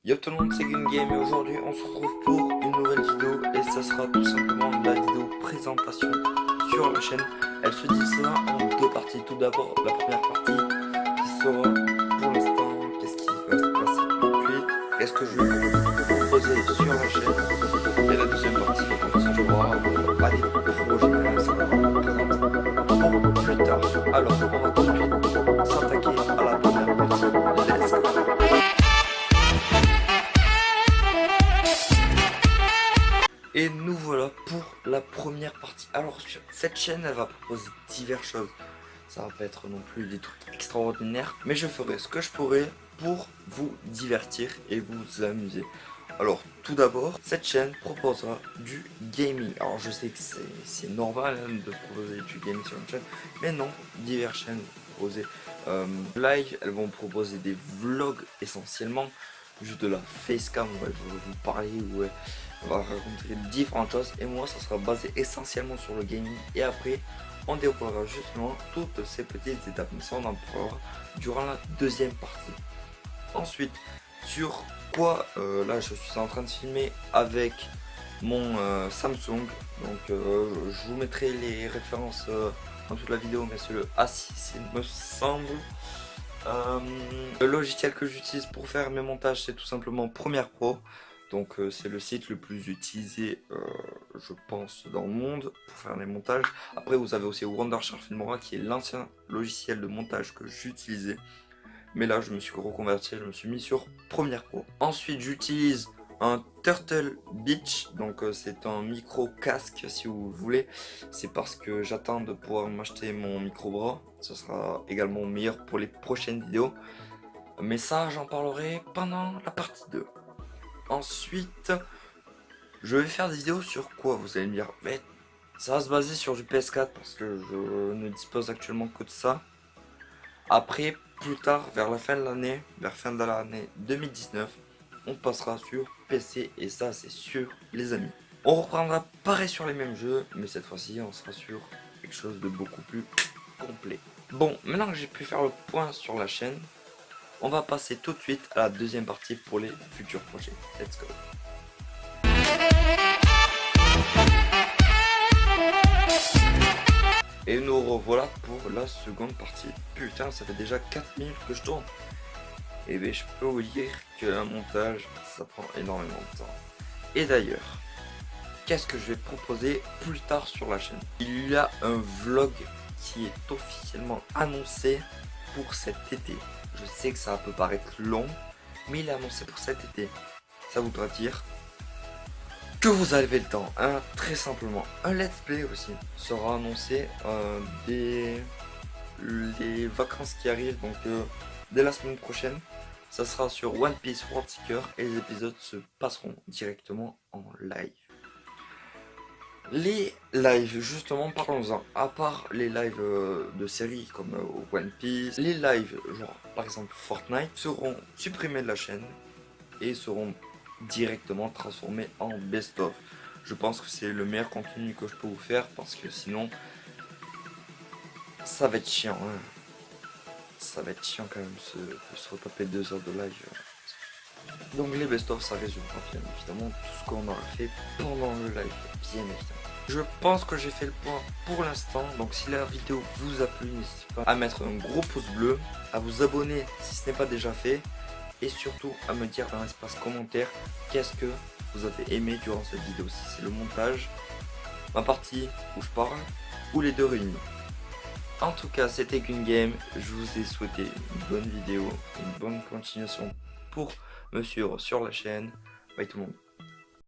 Yo tout le monde, c'est Gun Game et aujourd'hui on se retrouve pour une nouvelle vidéo et ça sera tout simplement la vidéo présentation sur la chaîne. Elle se divisera en deux parties. Tout d'abord la première partie qui sera pour l'instant qu'est-ce qui va se passer tout de suite, qu'est-ce que je vais vous proposer sur la chaîne, et la deuxième partie consistera à des projets, ça va présenter pour plus tard. Alors on va tout de suite s'attaquer à la première partie. Let's go. Et nous voilà pour la première partie. Alors sur cette chaîne, elle va proposer diverses choses. Ça va pas être non plus des trucs extraordinaires, mais je ferai ce que je pourrai pour vous divertir et vous amuser. Alors tout d'abord, cette chaîne proposera du gaming. Alors je sais que c'est normal hein, de proposer du gaming sur une chaîne, mais non, diverses chaînes vont proposer live, elles vont proposer des vlogs essentiellement, juste de la facecam où elles vont vous parler, où on va raconter différentes choses, et moi ça sera basé essentiellement sur le gaming, et après on déroulera justement toutes ces petites étapes, mais ça on en parlera durant la deuxième partie. Ensuite, sur quoi là je suis en train de filmer avec mon Samsung, donc je vous mettrai les références dans toute la vidéo, mais c'est le A6 il me semble. Le logiciel que j'utilise pour faire mes montages, c'est tout simplement Premiere Pro. Donc c'est le site le plus utilisé je pense dans le monde pour faire les montages. Après vous avez aussi Wondershare Filmora qui est l'ancien logiciel de montage que j'utilisais, mais là je me suis reconverti, je me suis mis sur Premiere Pro. Ensuite j'utilise un Turtle Beach, donc c'est un micro casque si vous voulez. C'est parce que j'attends de pouvoir m'acheter mon micro bras, ça sera également meilleur pour les prochaines vidéos, mais ça j'en parlerai pendant la partie 2. Ensuite, je vais faire des vidéos sur quoi, vous allez me dire, mais ça va se baser sur du PS4 parce que je ne dispose actuellement que de ça. Après, plus tard, vers la fin de l'année, vers fin de l'année 2019, on passera sur PC et ça c'est sûr les amis. On reprendra pareil sur les mêmes jeux, mais cette fois-ci on sera sur quelque chose de beaucoup plus complet. Bon, maintenant que j'ai pu faire le point sur la chaîne, on va passer tout de suite à la deuxième partie pour les futurs projets. Let's go. Et nous revoilà pour la seconde partie. Putain, ça fait déjà 4 minutes que je tourne. Et bien je peux vous dire qu'un montage, ça prend énormément de temps. Et d'ailleurs, qu'est-ce que je vais proposer plus tard sur la chaîne? Il y a un vlog qui est officiellement annoncé pour cet été. Je sais que ça peut paraître long, mais il est annoncé pour cet été. Ça voudra dire que vous avez le temps, hein, très simplement. Un let's play aussi sera annoncé dès les vacances qui arrivent, donc dès la semaine prochaine. Ça sera sur One Piece World Seeker et les épisodes se passeront directement en live. Les lives, justement, parlons-en. À part les lives de séries comme One Piece, les lives, genre par exemple Fortnite, seront supprimés de la chaîne et seront directement transformés en best-of. Je pense que c'est le meilleur contenu que je peux vous faire parce que sinon, ça va être chiant. Hein. Ça va être chiant quand même de se retaper 2 heures de live. Donc les best-of, ça résumera bien évidemment tout ce qu'on aura fait pendant le live, bien évidemment. Je pense que j'ai fait le point pour l'instant, donc si la vidéo vous a plu, n'hésitez pas à mettre un gros pouce bleu, à vous abonner si ce n'est pas déjà fait, et surtout à me dire dans l'espace commentaire qu'est-ce que vous avez aimé durant cette vidéo, si c'est le montage, ma partie où je parle, ou les deux réunis. En tout cas, c'était Gun Game, je vous ai souhaité une bonne vidéo, une bonne continuation pour me suivre sur la chaîne. Bye tout le monde.